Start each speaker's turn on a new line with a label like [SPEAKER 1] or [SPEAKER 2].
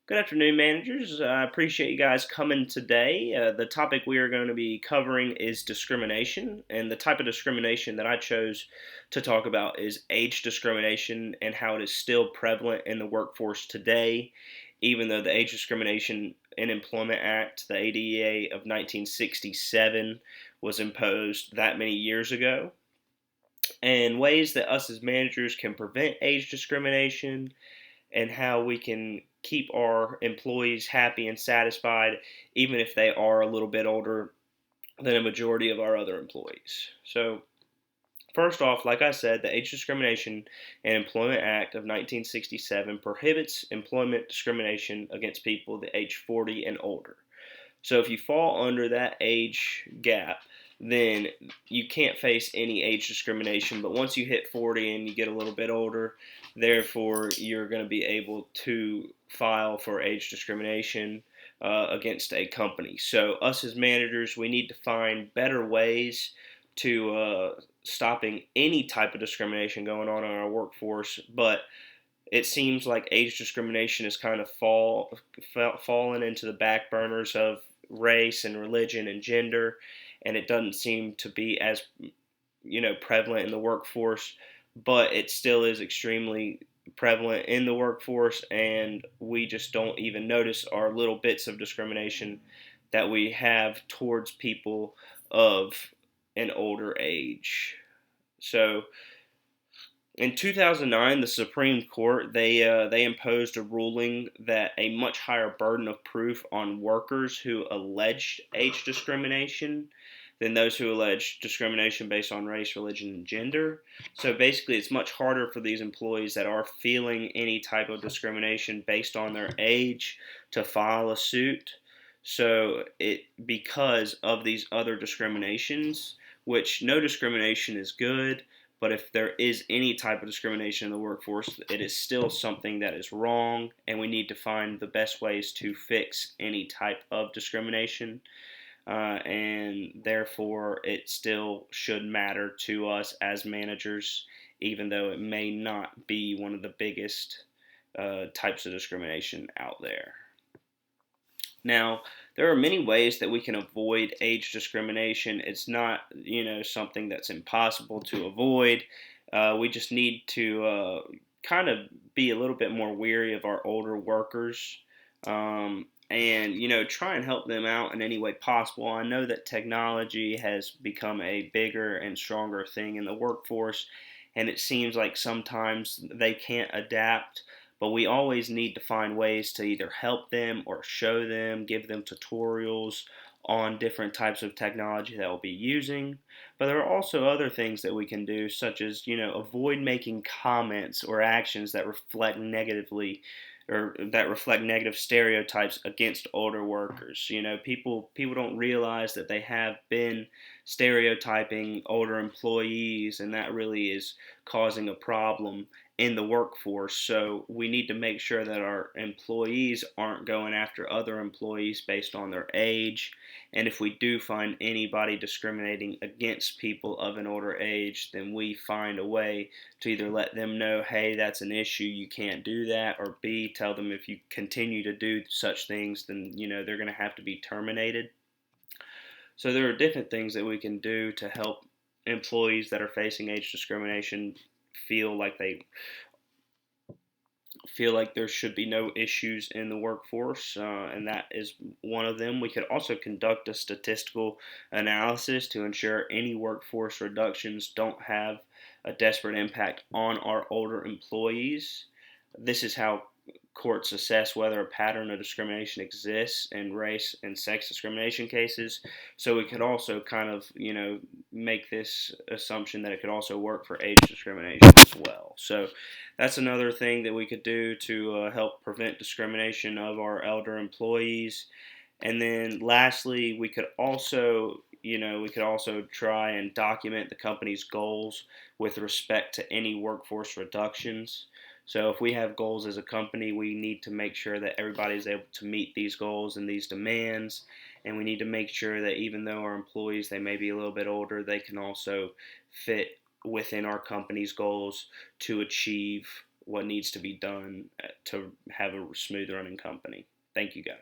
[SPEAKER 1] Good afternoon, managers. I appreciate you guys coming today. The topic we are going to be covering is discrimination, and the type of discrimination that I chose to talk about is age discrimination and how it is still prevalent in the workforce today, even though the Age Discrimination in Employment Act, the ADEA of 1967, was imposed that many years ago, and ways that us as managers can prevent age discrimination and how we can keep our employees happy and satisfied, even if they are a little bit older than a majority of our other employees. So, first off, like I said, the Age Discrimination and Employment Act of 1967 prohibits employment discrimination against people the age 40 and older. So if you fall under that age gap, then you can't face any age discrimination. But once you hit 40 and you get a little bit older, therefore you're going to be able to file for age discrimination against a company. So us as managers, we need to find better ways to stopping any type of discrimination going on in our workforce. But it seems like age discrimination has kind of fallen into the back burners of race and religion and gender, and it doesn't seem to be as prevalent in the workforce, but it still is extremely prevalent in the workforce, and we just don't even notice our little bits of discrimination that we have towards people of an older age. So in 2009, the Supreme Court they imposed a ruling that a much higher burden of proof on workers who alleged age discrimination than those who allege discrimination based on race, religion, and gender. So basically, it's much harder for these employees that are feeling any type of discrimination based on their age to file a suit. So it because of these other discriminations, which no discrimination is good, but if there is any type of discrimination in the workforce, it is still something that is wrong, and we need to find the best ways to fix any type of discrimination. And therefore, it still should matter to us as managers, even though it may not be one of the biggest types of discrimination out there. Now, there are many ways that we can avoid age discrimination. It's not, something that's impossible to avoid. We just need to kind of be a little bit more weary of our older workers, and try and help them out in any way possible. I know that technology has become a bigger and stronger thing in the workforce, and it seems like sometimes they can't adapt, but we always need to find ways to either help them or show them, give them tutorials on different types of technology that we'll be using. But there are also other things that we can do, such as, avoid making comments or actions that reflect negatively or that reflect negative stereotypes against older workers. People don't realize that they have been stereotyping older employees, and that really is causing a problem in the workforce. So we need to make sure that our employees aren't going after other employees based on their age. And if we do find anybody discriminating against people of an older age, then we find a way to either let them know, hey, that's an issue, you can't do that, or B, tell them if you continue to do such things, then they're going to have to be terminated. So there are different things that we can do to help employees that are facing age discrimination feel like there should be no issues in the workforce, and that is one of them. We could also conduct a statistical analysis to ensure any workforce reductions don't have a desperate impact on our older employees. This is how courts assess whether a pattern of discrimination exists in race and sex discrimination cases. So we could also kind of, make this assumption that it could also work for age discrimination as well. So that's another thing that we could do to help prevent discrimination of our elder employees. And then lastly, we could also try and document the company's goals with respect to any workforce reductions. So if we have goals as a company, we need to make sure that everybody is able to meet these goals and these demands. And we need to make sure that even though our employees, they may be a little bit older, they can also fit within our company's goals to achieve what needs to be done to have a smooth running company. Thank you guys.